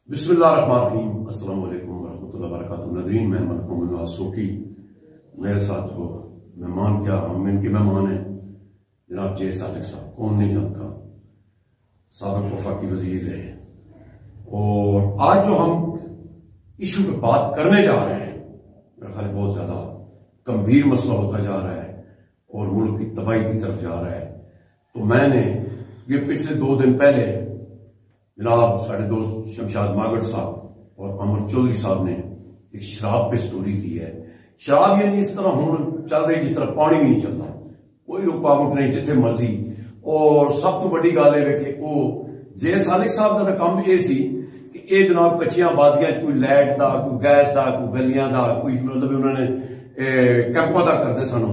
बिस्मिल्लाहिर्रहमानिर्रहीम। अस्सलाम वालेकुम वरहमतुल्लाहि वबरकातुहू। नज़रीन, मैं मोहम्मद नवाज सोकी। मेरे साथ जो मेहमान, क्या हम इनके मेहमान हैं, जनाब जे सादिक साहब। कौन नहीं जानता, साबिक वफाकी वजीर रहे। और आज जो हम इशू पे बात करने जा रहे हैं, मेरा ख्याल बहुत ज्यादा गंभीर मसला होता जा रहा है और मुल्क की तबाही की तरफ जा रहा है। तो मैंने ये पिछले 2 दिन पहले जनाब साढ़े दोस्त शमशाद मागड़ साहब और अमर चौधरी साहब ने एक शराब पे स्टोरी की है। शराब यानी इस तरह हूं चल रही जिस तरह पानी भी नहीं चलता, कोई रुकावट नहीं, जिथे मर्जी। और सब तो बड़ी गल है कि वो जे सादिक साहब का काम यह सी कि ये जनाब कच्चियां आबादियां कोई लाइट का, कोई गैस का, कोई गलियां का, कोई मतलब उन्होंने कैंपा का करते सनू।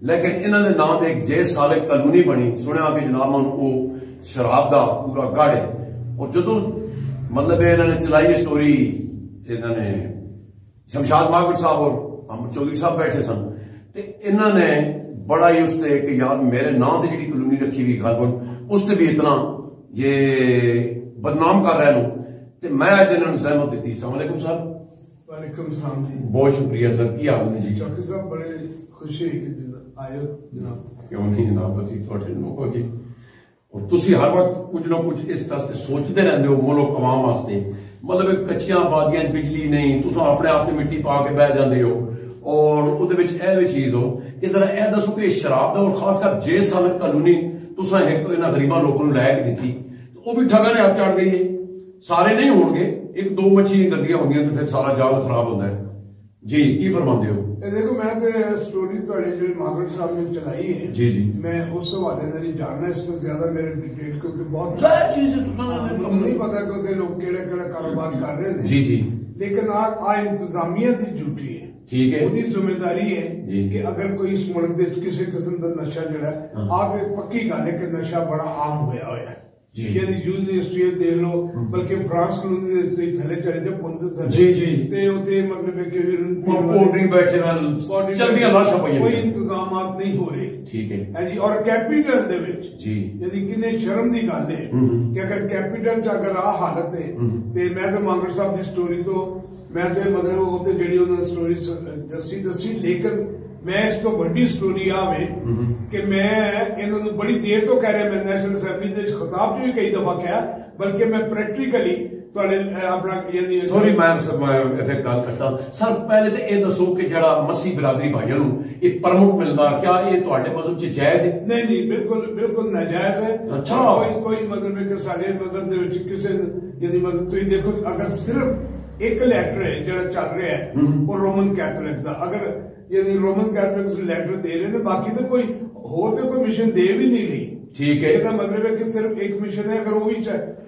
लेकिन इन्होंने नाम एक जे सादिक कॉलोनी बनी, सुनिया कि जनाब वो शराब का पूरा गढ़ है। और जो मतलब इन्होंने चलाई स्टोरी, इन्होंने शमशाद मागड़ साहब और अमर चौधरी साहब बैठे सन, तो इन्होंने बड़ा ही उससे कि यार मेरे नाम से जी कॉलोनी रखी हुई गल उससे भी इतना ये बदनाम कर रहे हैं। तो मैं अज इन्होंने सहमत दी। अस्सलाम वालेकुम सर। वालेकुम सलाम जी। बहुत शुक्रिया सर। की हाल है जी? चौकी साहब बड़े खुशी आयो जनाब। क्यों नहीं जनाब, असी थोड़े लोगों की और तुसी हर वक्त कुछ ना कुछ इस तरह से सोचते रहते हो मुल्क अवाम वास्ते। मतलब कच्चियां आबादियां बिजली नहीं, तुम अपने आप में मिट्टी पा के बह जाते हो। और उहदे विच एह चीज हो कि जरा यह दसो कि शराब का और खासकर जे सादिक कॉलोनी तुसा एक इन्हां गरीबां लोगों को लै के दी, तो वह भी ठगा ने हाथ चढ़ गई है। सारे नहीं होंगे, 1-2 मच्छी गंदियां होंदियां तो फिर सारा जाल खराब होता है जी। की फरमाते हो? देखो, मैं तो स्टोरी जो मागड़ साहब ने चलाई है जी जी, मैं उस हवाले नहीं जानना इससे ज्यादा मेरे डिटेल, क्योंकि बहुत चीज है नहीं पता कि उसे लोग केड़ा केड़ा कारोबार कर रहे हैं। जी जी, लेकिन आ इंतजामिया की ड्यूटी है, ठीक है, ਉਹਦੀ ਜ਼ਿੰਮੇਵਾਰੀ है कि अगर कोई इस मुल्क ਦੇ किसी किस्म का नशा ਜਿਹੜਾ ਆ ਤੇ ਪੱਕੀ ਗੱਲ ਹੈ कि नशा बड़ा आम होया है। यानी यूनिवर्सिटी देख लो, बल्कि फ्रांस कॉलोनी दे थले चले जाओ पुंद थले जी जी, ते उते मतलब कि कोल्ड बैठे चलदियां लाशां पईयां, कोई इंतजामात नहीं हो रहे। ठीक है जी। और कैपिटल दे विच जी, यानी किन्ने शर्म दी गल है कि अगर कैपिटल च अगर आ हालत है ते मैं तो मागड़ साहब दी स्टोरी तो मैं तो मतलब उते जेडी उन्होंने स्टोरी दसी लेकिन मैं इस तो बड़ी स्टोरी आवे कि मैं इन्होंने बड़ी देर तो कह रहा, मैं नेशनल असेंबली के खिताब च भी कई दफा कहा, बल्कि मैं प्रैक्टिकली अपना सॉरी मैं गल करता सर। पहले तो यह दसो कि जरा मसी बिरादरी भाइयों एक परमिट मिलता, क्या ये तुहाडे मजहब च जायज है? नहीं नहीं, बिल्कुल बिल्कुल नाजायज है। अच्छा, कोई मतलब है कि साडे मजहब दे विच किसी यानी मतलब तुम देखो, अगर सिर्फ एक लैटर है जो चल रहा है वो रोमन कैथोलिक का, अगर यानी रोमन कैथोलिक लैटर दे रहे हैं, बाकी तो कोई होर तो कोई मिशन दे भी नहीं रही। ठीक है, इसका मतलब है कि सिर्फ एक मिशन है, अगर वो भी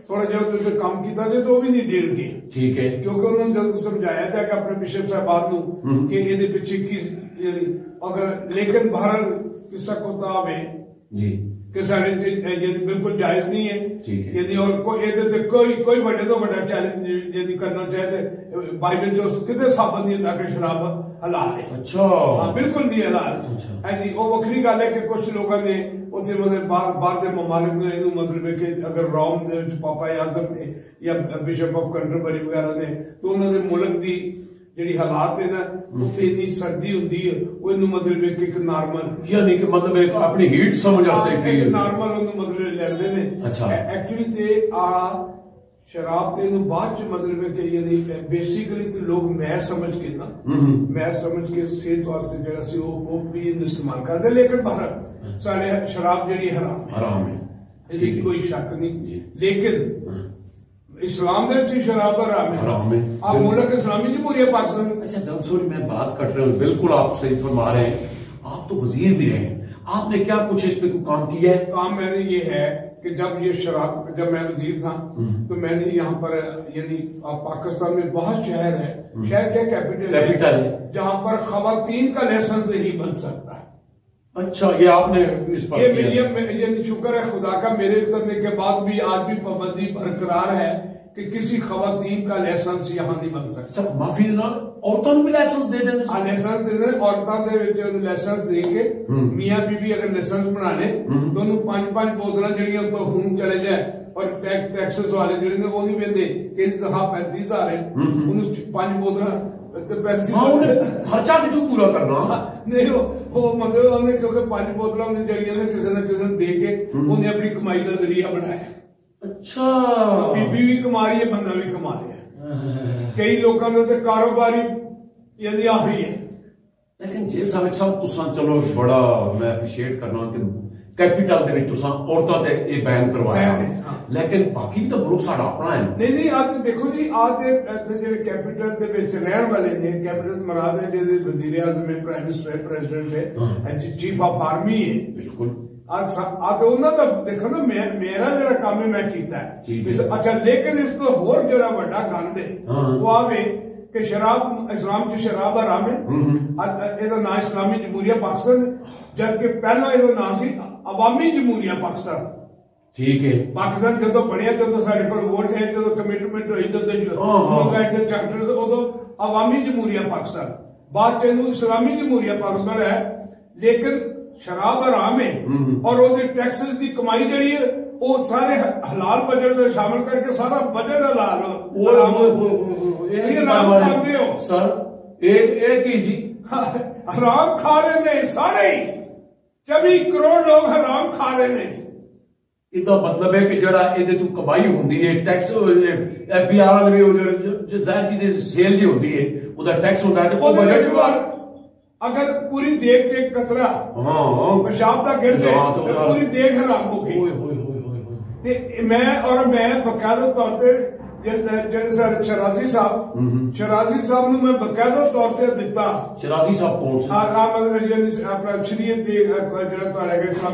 थोड़ा जो काम किया जाए तो वो भी नहीं देंगे। ठीक है, क्योंकि उन्होंने जब समझाया था कि अपने बिशप साहबान कि ये पीछे की अगर, लेकिन बहरहाल किस्सा कोताब है जी कि साढ़े बिल्कुल जायज नहीं है यदि, और कोई बड़े तो बड़ा चैलेंज यदि करना चाहे बाइबल जो कितने साबित नहीं होता कि शराब हलाल है। अच्छा, हाँ बिल्कुल नहीं हलाल है जी। वो वखरी गल है कि कुछ लोगों ने उसे मतलब बाहर के ममालिक ने मतलब है कि अगर रोम दे पापा आजम ने या बिशप ऑफ कैंटरबरी वगैरह ने तो उन्होंने मुल्क की ਜਿਹੜੀ ਹਾਲਾਤ ਹੈ ਨਾ ਉੱਥੇ ਇੰਨੀ ਸਰਦੀ ਹੁੰਦੀ ਹੈ, ਉਹ ਇਹਨੂੰ ਮਤਲਬ ਇੱਕ ਨਾਰਮਲ ਯਾਨੀ ਕਿ ਮਤਲਬ ਇੱਕ ਆਪਣੀ ਹੀਟ ਸਮਝ ਵਾਸਤੇ ਇੱਕ ਨਾਰਮਲ ਉਹਨੂੰ ਮਤਲਬ ਲੈਂਦੇ ਨੇ। ਅੱਛਾ, ਐਕਚੁਅਲੀ ਤੇ ਆ शराब ਤੇ ਇਹਨੂੰ ਬਾਅਦ ਚ ਮਤਲਬ ਕਿ ਯਾਨੀ ਬੇਸਿਕਲੀ ਤੇ ਲੋਕ ਮੈਂ ਸਮਝ ਕੇ ਨਾ ਮੈਂ ਸਮਝ ਕੇ ਸਿਹਤ ਵਾਸਤੇ ਜਿਹੜਾ ਸੀ ਉਹ ਵੀ ਇਹਨੂੰ ਇਸਤੇਮਾਲ ਕਰਦੇ, ਲੇਕਿਨ ਬਾਹਰ ਸਾਡੇ शराब ਜਿਹੜੀ ਹਰਾਮ ਹੈ, ਇਹਦੀ ਕੋਈ ਸ਼ੱਕ ਨਹੀਂ। लेकिन इस्लाम शराब हराम है। आप मुल्क इस्लामी जमहूरिया पाकिस्तान। अच्छा सॉरी, मैं बात कर रहा हूँ, बिल्कुल आप सही फरमा रहे हैं। आप तो वजीर भी रहे, आपने क्या कुछ इस पे कोई काम किया है? काम मैंने ये है कि जब ये शराब, जब मैं वजीर था तो मैंने यहाँ पर यानी पाकिस्तान में बहुत शहर है, शहर क्या कैपिटल है जहाँ पर खवातीन का लाइसेंस नहीं बन सकता है। अच्छा, ये आपने इस पर ये शुक्र है खुदा का, मेरे उतरने के बाद भी आज भी पाबंदी बरकरार है कि किसी खवातीन का लाइसेंस यहाँ नहीं बन सकता। अच्छा, माफी औरतों को भी लाइसेंस दे देने? हाँ, लाइसेंस दे देने। औरतों के लाइसेंस देंगे, मियाँ बीबी अगर लाइसेंस बना ले तो उन्होंने 5-5 बोतल जड़ियां तो खून चले जाए और टैक्सेस वाले ਜਿਹੜੇ ਨੇ ਉਹ ਨਹੀਂ ਵੇਂਦੇ ਕਿ ਇਹਦੀ ਤਨਖਾਹ 35,000 ਹੈ ਉਹਨੂੰ 5 ਬੋਤਲਾਂ ਤੇ 35,000 ਖਰਚਾ ਵੀ ਤੂੰ ਪੂਰਾ ਕਰਨਾ ਨਹੀਂ ਉਹ ਮਤਲਬ ਉਹਨੇ ਕਿਉਂਕਿ 5 ਬੋਤਲਾਂ ਉਹਨੇ ਜਿਹੜੀਆਂ ਨੇ ਕਿਸੇ ਨਾ ਕਿਸੇ ਨੂੰ ਦੇ ਕੇ ਉਹਨੇ ਆਪਣੀ ਕਮਾਈ ਦਾ ਜ਼ਰੀਆ ਬਣਾਇਆ ਅੱਛਾ ਬੀਬੀ ਵੀ ਕਮਾ ਰਹੀ ਹੈ ਬੰਦਾ ਵੀ ਕਮਾ ਰਿਹਾ ਕਈ ਲੋਕਾਂ ਦੇ ਤੇ ਕਾਰੋਬਾਰੀ ਇਹਦੀ ਆਹੀ ਹੈ लेकिन जे साबिक साहब तुसा चलो बड़ा मैं अप्रीशिएट करना कि कैपिटल दे विच तुसा औरतां ते ये बैन करवाया लेकिन बाकी भी तो ग्रुप साडा अपना है नहीं आज देखो जी आज इत्थे जेडे कैपिटल दे विच रहन वाले ने कैपिटल मराद है जेदे वजीर आज़म है प्राइम मिनिस्टर है प्रेसिडेंट है चीफ ऑफ आर्मी है बिल्कुल आज उन्हां दा देखो ना मेरा जेड़ा काम है मैं कीता है अच्छा लेकिन इस तो होर जेड़ा बड़ा गंद है वो आवे कि शराब इस्लाम च शराब हराम है ਇਹਦਾ ਨਾਂ इस्लामी जमहूरिया पाकिस्तान जबकि पहला ਇਹਦਾ ਨਾਂ ਸੀ अवामी जमहूरिया पाकिस्तान ठीक है पाकिस्तान ਜਦੋਂ ਬਣਿਆ ਜਦੋਂ ਸਾਡੇ ਕੋਲ ਵੋਟ ਹੈ ਜਦੋਂ ਕਮਿਟਮੈਂਟ ਹੋਈ ਜਦੋਂ ਦੇ ਚਾਰਟਰ ਉਦੋਂ अवामी जमहूरिया पाकिस्तान बाद ਚ ਇਹਨੂੰ इस्लामी जमहूरिया पाकिस्तान है लेकिन शराब हराम है और ਉਹਦੇ टैक्सेस ਦੀ कमाई ਜਿਹੜੀ है वो सारे हलाल बजट में शामिल करके सारा बजट हलाल खाते हो सर एक ही जी हराम खा रहे ने सारे 24 करोड़ लोग हराम खा रहे ने इदा मतलब है कि जड़ा ਇਹਦੇ ਤੋਂ ਕਮਾਈ ਹੁੰਦੀ ਹੈ ਟੈਕਸ ਐਫਬੀਆਰ ਵਾਲੇ ਵੀ ਜੋ ਜ਼ਾਹਿਰ ਚੀਜ਼ ਸੇਲ ਜੀ ਹੁੰਦੀ ਹੈ ਉਹਦਾ ਟੈਕਸ ਹੁੰਦਾ ਹੈ ਤੇ ਉਹ ਬਜਟ अगर पूरी देख के कतरा पेशाब का गिर जाए तो पूरी देख हराम हो गई मैं बकायदा तौर पर शराजी साहब ने मैं बकायदा तौर पर दिता शराजी साहब कौन अपना शरीयत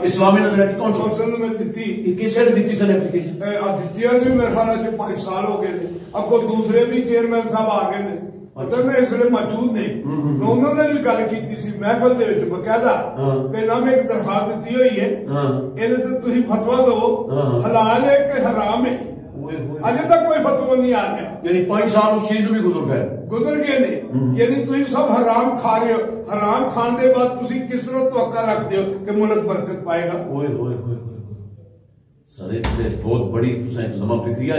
इस्लामी कौंसल में दी किसे दी सर एप्लीकेशन दी मेरे ख्याल 5 साल हो गए अगो दूसरे भी चेयरमैन साहब आ गए ने इस वे मौजूद ने उन्होंने भी गल की महफल बकायदा मैं एक दरखास्त दी हुई है ये फतवा दो हलाल है कि हराम है अजे तक कोई फतवा नहीं आ गया यानी 5 साल उस चीज भी गुजर गए ने यानी तुम सब हराम खा रहे हो हराम खाने के बाद तुम किस तरह तवक्का रखते हो कि मुल्क बरकत पाएगा सर बहुत बड़ी लम्हा फिक्रिया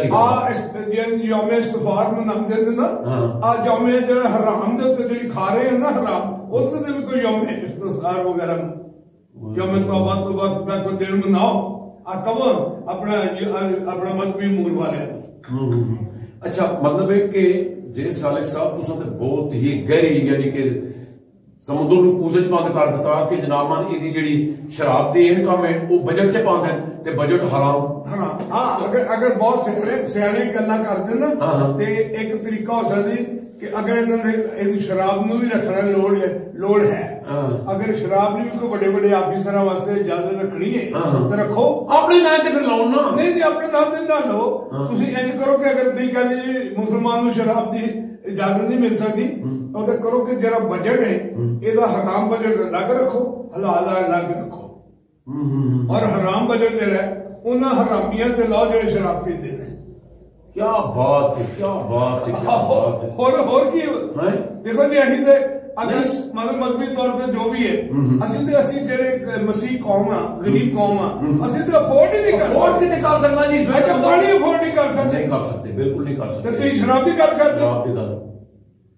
यौम इस्तग़फ़ार मनाते हैं ना आज यौम जेड़ा हराम दे उत्ते जेड़ी खा रहे हैं ना हराम उहदे ते भी कोई यौम इस्तग़फ़ार वगैरह यौम तौबा तक कोई दिन मनाओ आ कब अपना मजहबी मूल वाले अच्छा मतलब है कि जे सालिक साहब तुसां ते बहुत ही गहरी यानी कि समुद्र ਨੂੰ ਪੂਜੇ ਚ ਬੰਦ ਕਰ ਦਿੱਤਾ ਕਿ ਜਨਾਬਾਂ ਇਹਦੀ ਜਿਹੜੀ ਸ਼ਰਾਬ ਦੀ ਇਨਕਮ ਹੈ ਉਹ ਬਜਟ ਚ ਪਾਉਂਦੇ ਤੇ ਬਜਟ ਹਰਾਮ ਅਗਰ ਬਹੁਤ ਸਿਆਣੇ ਗੱਲਾਂ ਕਰਦੇ ਨਾ ਤੇ ਇੱਕ ਤਰੀਕਾ ਹੋ ਸਕਦਾ ਕਿ ਅਗਰ ਇਹਨਾਂ ਨੇ ਇਹਦੀ ਸ਼ਰਾਬ ਨੂੰ ਵੀ ਰੱਖਣਾ ਲੋੜ ਹੈ ਅਗਰ ਸ਼ਰਾਬ ਨੂੰ ਵੀ ਕੋਈ ਵੱਡੇ ਵੱਡੇ ਆਫੀਸਰਾਂ ਵਾਸਤੇ ਇਜਾਜ਼ਤ ਰੱਖਣੀ ਹੈ ਤਾਂ ਰੱਖੋ ਆਪਣੇ ਨਾਂ ਤੇ ਫਿਰ ਲਾਓ ਨਾ ਨਹੀਂ ਆਪਣੇ ਨਾਂ ਤੇ ਨਾ ਲਓ ਤੁਸੀਂ ਇੰਜ ਕਰੋ ਕਿ ਅਗਰ ਤੁਸੀਂ ਕਹਿੰਦੇ ਜੀ ਮੁਸਲਮਾਨ ਨੂੰ ਸ਼ਰਾਬ ਦੀ इजाजत नहीं मिल सकती तो करो कि जरा बजट है ਇਹਦਾ हराम बजट अलग रखो हलाल अलग रखो और हराम बजट ਜਿਹੜਾ ਉਹਨਾਂ ਹਰਾਮੀਆਂ ਤੇ ਲਾਓ ਜਿਹੜੇ ਸ਼ਰਾਬ ਪੀਂਦੇ ਨੇ क्या बात है क्या बात है क्या बात है और की देखो जी ਅਸੀਂ ਤੇ अगर मतलब मजहबी तौर पर जो भी है असि जेडे मसीह कौम आ गरीब कौम आ असि तो अफोर्ड ही नहीं कर सकना जी पानी अफोर्ड नहीं कर सकते बिल्कुल नहीं कर सकते तो शराब की गल करते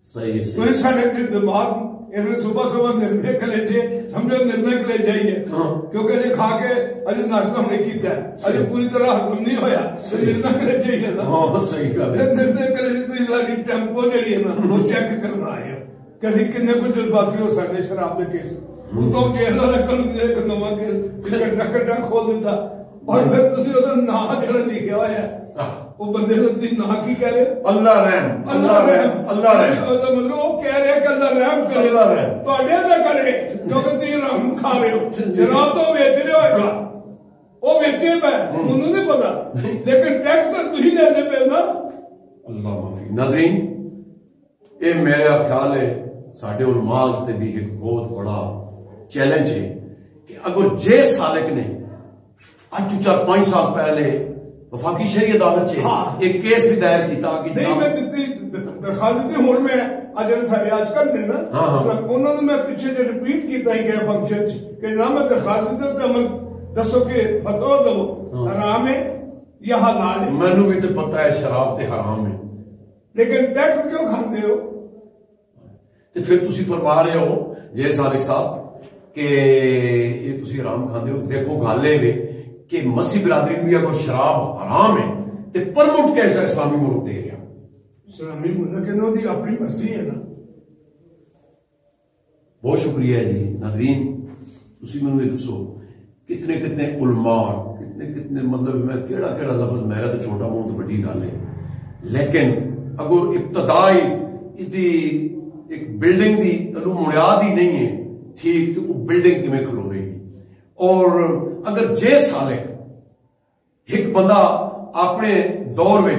सही है तो साढ़े दिमाग इसलिए सुबह निर्णय कलेजे समझो निर्णय कलेजा ही है क्योंकि अजे खा के अजे नाश्ता हमने किया अजे पूरी तरह खत्म नहीं होया निर्णय कलेजा ही है ना सही गल है निर्णय कलेजे तो साडी टेंपो जेडी है ना वो चेक करना है कि ਅਸੀਂ ਕਿੰਨੇ ਕੁ ਜਜ਼ਬਾਤੀ ਹੋ ਸਕਦੇ ਸ਼ਰਾਬ ਦੇ ਕੇਸ ਉਤੋਂ ਜੇਲ੍ਹ ਦਾ ਰੱਖਣ ਨੂੰ ਇੱਕ ਨਵਾਂ ਕੇਸ ਕੱਟਾ ਖੋਲ ਦਿੰਦਾ ਔਰ ਫਿਰ ਤੁਸੀਂ ਉਹਦਾ ਨਾਂ ਜਿਹੜਾ ਲਿਖਿਆ ਹੋਇਆ ਉਹ ਬੰਦੇ ਦਾ ਤੁਸੀਂ ਨਾਂ ਕੀ ਕਹਿ ਰਹੇ ਅੱਲਾ ਰਹਿਮ ਅੱਲਾ ਰਹਿਮ ਅੱਲਾ ਰਹਿਮ ਉਹਦਾ ਮਤਲਬ ਉਹ ਕਹਿ ਰਿਹਾ ਕਿ ਅੱਲਾ ਰਹਿਮ ਕਰੇ ਤੁਹਾਡੇ ਦਾ ਕਰੇ ਕਿਉਂਕਿ ਤੁਸੀਂ ਰਹਿਮ ਖਾ ਰਹੇ ਹੋ ਸ਼ਰਾਬ ਤੋਂ ਵੇਚ ਰਹੇ ਹੋਏਗਾ ਉਹ ਵੇਚੇ ਪਏ ਮੈਨੂੰ ਨਹੀਂ ਪਤਾ ਲੇਕਿਨ ਟੈਕਸ ਤਾਂ ਤੁਸੀਂ ਲੈਂਦੇ ਪਏ ਨਾ ਅੱਲਾ ਮਾਫੀ ਨਾਜ਼ਰੀਨ ਇਹ ਮੇਰਾ ਖਿਆਲ ਹੈ साढ़े उलमास से भी एक बहुत बड़ा चैलेंज है कि अगर जे सालिक ने आज तो 4-5 साल पहले वफाकी शहरी अदालत एक केस भी दायर किया कि नहीं मैं दरखास्त दी हुण मैं आज जेडे साडे अजकल दे ना उन्होंने मैं पीछे जो रिपीट किया ही गया फंक्शन कि जनाब मैं दरखास्त दी तो अमल दसो कि फतवा दो हराम है या हलाल है? मैनू भी तो पता है शराब ते हराम है, लेकिन टैक्स क्यों खाते हो? तो फिर तुसी फरमा रहे हो जे सादिक साहब कि ये तुसी हराम खाते हो। देखो गल ये कि मसीह बिरादरी भी अगर शराब हराम है तो परमुट कैसा इस्लामी मुल्क दे रहा? इस्लामी मुल्क की अपनी मर्जी है ना। बहुत शुक्रिया जी। नाज़रीन तुसी मैनू दसो कितने कितने उलमा, कितने कितने मतलब मैं केड़ा केड़ा लफ्ज, मेरा तो छोटा मुंह तो बड़ी गल है, लेकिन अगर इब्तदाई इदी एक बिल्डिंग की तलू बुनियाद ही नहीं है ठीक, तो वो बिल्डिंग किमें खलोवेगी? और अगर जे सालिक एक बंदा अपने दौर में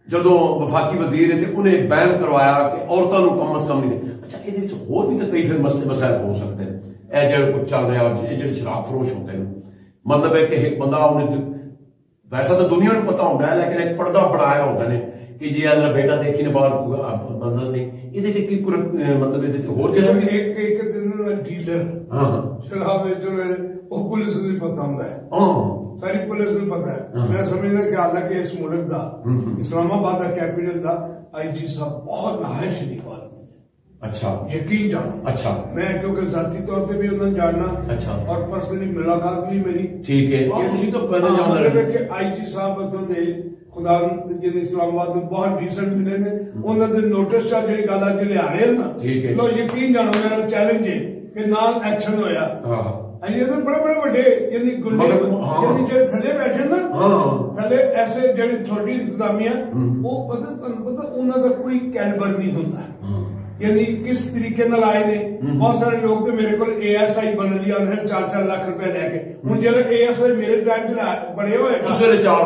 जो वफाकी वजीर है तो उन्हें बैन करवाया कि औरतों को कम अज कम नहीं दे। अच्छा ये होर भी तो कई फिर मसले मसाइल हो सकते हैं, ए जो कुछ चल रहा है, शराब फरोश होते हैं, मतलब है कि एक बंदा उन्हें वैसा तो दुनिया को पता होता है, लेकिन एक पर्दा बनाया होता है कि जी अल्लाह बेटा देखी ने बाहर बंदा नहीं ये मतलब एक दिन डीलर शराब वो पुलिस को नहीं पता होता है, सारी पुलिस को पता है। मैं समझना कि हालांकि इस मुल्क का इस्लामाबाद का कैपिटल का IG साहब बहुत नहाय शरीफ आदमी है। अच्छा, यकीन जाना। अच्छा, मैं क्योंकि जाती तौर पर भी उन्हें जानना, अच्छा, और पर्सनली मुलाकात भी मेरी, ठीक है। IG साहब तो खुदा इस्लामाबाद में बहुत डिसेंट मिले ने, उन्होंने नोटिस चा जी गल अज लिया रहे ना, लो यकीन जानो मेरा चैलेंज है कि ना एक्शन होया। बड़े बड़े बड़े यानी गुंडे यानी जो थले बैठे ना, थले ऐसे जो छोटी इंतजामिया वो पता उन्होंने कोई कैलिबर नहीं होता, यानी किस तरीके नाल आए ने। बहुत सारे लोग तो मेरे को ASI बन लिया 4-4 लाख रुपए लैके, हूं जो ASI मेरे टाइम बड़े होएगा 4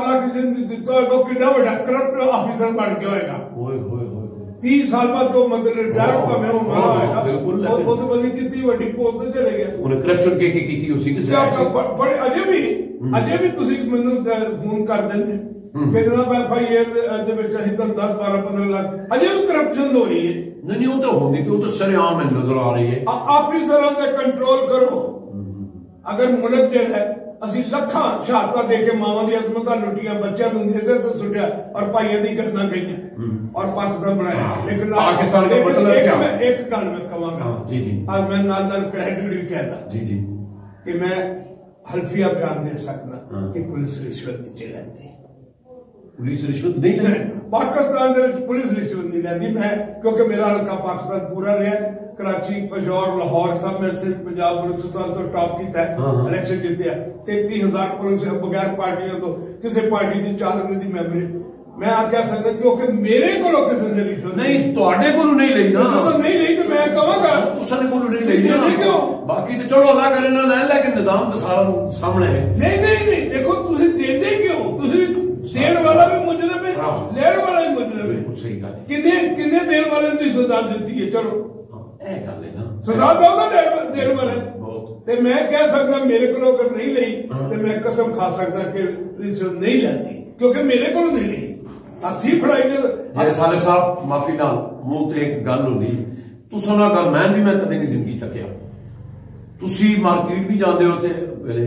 लाख दिता होगा, कितना बड़ा करप्ट ऑफिसर बन गया होगा। 30 साल बाद तो मतलब रिटायर हुआ मैं मरा होगा, वो तो बड़ी कितनी बड़ी पोस्ट तो चले गया। उन्हें करप्शन के कीती उसी के बड़े अजे भी तुसी मैनू फोन कर देंगे कि जनाब FIR दे विच असीं तां 10-12-15 लाख अजे भी करप्शन हो रही है। नहीं वो तो होगी कि वो तो सरेआम नजर आ रही है। ऑफिसरां दा कंट्रोल करो। अगर मुल्क जिहड़ा है ਅਸੀਂ ਲੱਖਾਂ ਸ਼ਹਾਦਤਾਂ ਦੇ ਕੇ ਮਾਵਾਂ ਦੀਆਂ ਅਜ਼ਮਤਾਂ ਲੁੱਟੀਆਂ, ਬੱਚਿਆਂ ਨੂੰ ਨੇਜ਼ੇ ਤੇ ਸੁੱਟਿਆ ਔਰ ਭਾਈਆਂ ਦੀ ਗਰਦਾਂ ਗਈਆਂ और पाकिस्तान बनाया, लेकिन पाकिस्तान का मतलब क्या? एक गल मैं कहूंगा जी जी, आज मैं नाल क्रेडिट भी कहता जी जी कि मैं हल्फिया बयान दे सकता कि पुलिस रिश्वत नहीं लेती। पुलिस रिश्वत नहीं लेती पाकिस्तान पुलिस रिश्वत नहीं लेती। मैं क्योंकि मेरा हल्का पाकिस्तान पूरा रहा, कराची, पेशौर, लाहौर सब में से पंजाब बलूचिस्तान तो टॉप की था, इलेक्शन जीते 33,000 पुलिस बगैर पार्टियों तो किसी पार्टी की 4 की मैंबरी मैं आ कह सकता क्योंकि मेरे को किसी ने रिश्वत नहीं, थोड़े को नहीं ली ना, तो नहीं ली तो मैं कहूंगा तुसाने को नहीं ली ना, क्यों? बाकी तो चलो अल्लाह करे ना ले, लेकिन निजाम तो सारा सामने है। नहीं नहीं नहीं देखो तुझे देते क्यों? तुझे देने वाला भी मुजरिम है, लेने वाला भी मुजरिम है। सही गल है। किन्ने किन्ने देने वाले ने सजा देती है, चलो ए गल है ना, सजा दो ना देने वाले। ते मैं कह सकता मेरे को अगर नहीं ली तो मैं कसम खा सकता कि रिश्वत नहीं लेती क्योंकि मेरे को नहीं ली। सालिक साहब माफी नाल मुंह ते एक गल होंदी, तुसां नाल गल मैं कदे नहीं जिंदगी तकिया। तुसी मार्केट भी जाते हो वेले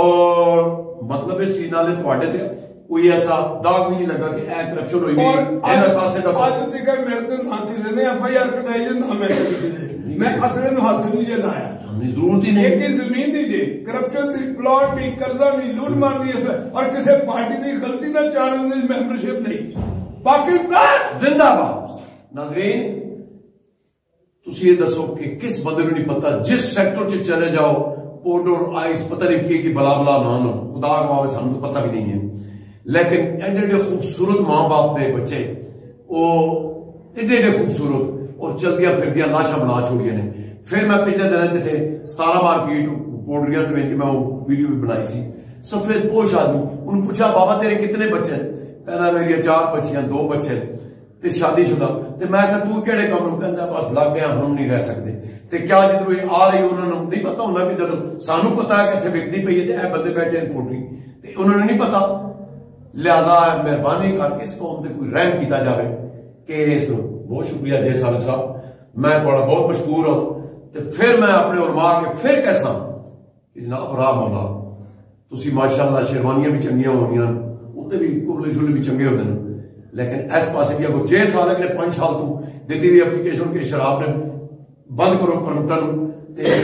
और मतलब इस चीज नाल तुहाडे ते कोई ऐसा दाग नहीं लगा कि ए करप्शन होई गई इन असासे दा आज तक मेरे ते ना किसी ने FIR कटाई ना मैं असले नु हाथ नहीं लाया, जरूरत ही नहीं। एक जमीन दीजिए, करप्शन दी, प्लॉट नहीं, कर्जा नहीं, लूट मार दी और किसी पार्टी की गलती ना 4 मेंबरशिप नहीं। पाकिस्तान जिंदाबाद। नाज़रीन तुसी ये दसो कि किस बंदे को नहीं पता जिस सेक्टर च चले जाओ पाउडर आइस पता नहीं की बला बला ना लो, खुदा गवावे सानू तो पता भी नहीं है, लेकिन एडे एडे खूबसूरत मां बाप दे बच्चे वो एडे एडे खूबसूरत और चलदियां फिरदियां लाशा बना छोड़िया ने। फिर मैं पिछले दिन थे 17 मार्केट पोडरिया मैं वो वीडियो भी बनाई सी, सफेद पोश आदमी, उन्हें पूछा बाबा तेरे कितने बच्चे? कहना मेरी 4 बच्चियां 2 बच्चे ते शादीशुदा। ते मैं कहा तू केड़े काम नूं? कहंदा बस लग गया हम नहीं रह सकते। ते क्या जिधरों ये आ रही उन्होंने नहीं पता होंगे कि जो सानू पता है कि इतने विकदी पई है ते बंदे बैठे हैं पोटरी ते उन्होंने नहीं पता। लिहाजा मेहरबानी करके इस कौम से कोई रहम किया जाए कि इस बहुत शुक्रिया जय सालिक साहब, मैं थोड़ा बहुत मशहूर हूं। तो फिर मैं अपने उलमा के फिर कैसा कि जनाब राह मौला ਤੁਸੀਂ ਮਾਸ਼ਾਅੱਲਾ शेरवानियां भी चंगियां होनियां उत्ते भी कुरले शुरले भी चंगे होते हैं लेकिन इस पासे भी अगर 6 साल ने 5 साल तू दी हुई एप्लीकेशन कि शराब ने बंद करो परमिटा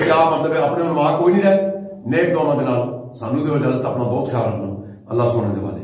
क्या मतलब है अपने मां कोई नहीं रहे नेक दुआवां दे नाल सानू दो इजाजत अपना बहुत ख्याल रखना अल्लाह सोने दे वाले।